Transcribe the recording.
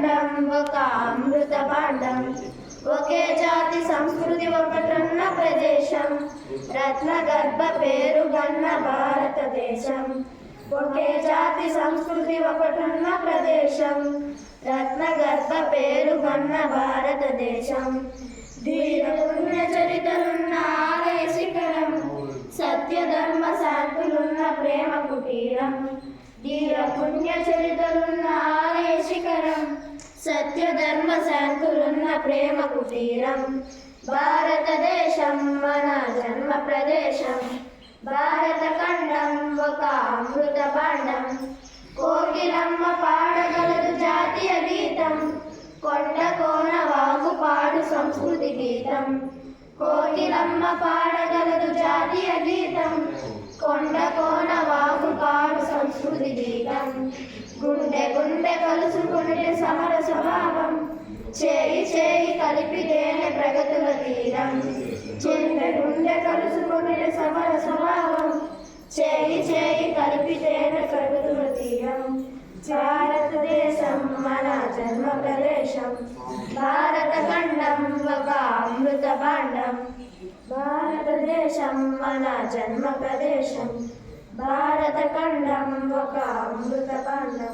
ఖండం ఒక అమృత భాండం. ఒకే జాతి సంస్కృతి ఒకటున్న ప్రదేశం, రత్న గర్భ పేరుగన్న భారతదేశం. ఒకే జాతి సంస్కృతి ఒకటున్న ప్రదేశం, రత్న గర్భ పేరుగన్న భారతదేశం. ధీర పుణ్య చరితలున్న ఆలయ శిఖరం, సత్య ధర్మ శాంతులున్న ప్రేమ కుటీరం. ధీర పుణ్య చరితలున్న ఆలయ శిఖరం, సత్య ధర్మ శాంతులున్న ప్రేమ కుటీరం. భారతదేశం మన జన్మ ప్రదేశం, భారత ఖండం ఒక అమృత భాండం. కోకిలమ్మ పాడగలదు జాతీయ గీతం, కొండ కోన వాగు పాడు సంస్కృతి గీతం. కోకిలమ్మ పాడగలదు జాతీయ గీతం, కొండ కోన వాగు పాడు సంస్కృతి గీతం. గుండె గుండె కలుసుకుంటే సమర స్వభావం, చేయి చేయి కలిపితేనే ప్రగతుల తీరం. గుండె గుండె కలుసుకుంటే సమర స్వభావం, చేయి చేయి కలిపితేనే ప్రగతుల తీరం. భారతదేశం మన జన్మ ప్రదేశం, భారత ఖండం ఒక అమృత భాండం. భారతదేశం మన జన్మ ప్రదేశం, భారత ఖండం ఒక అమృత భాండం.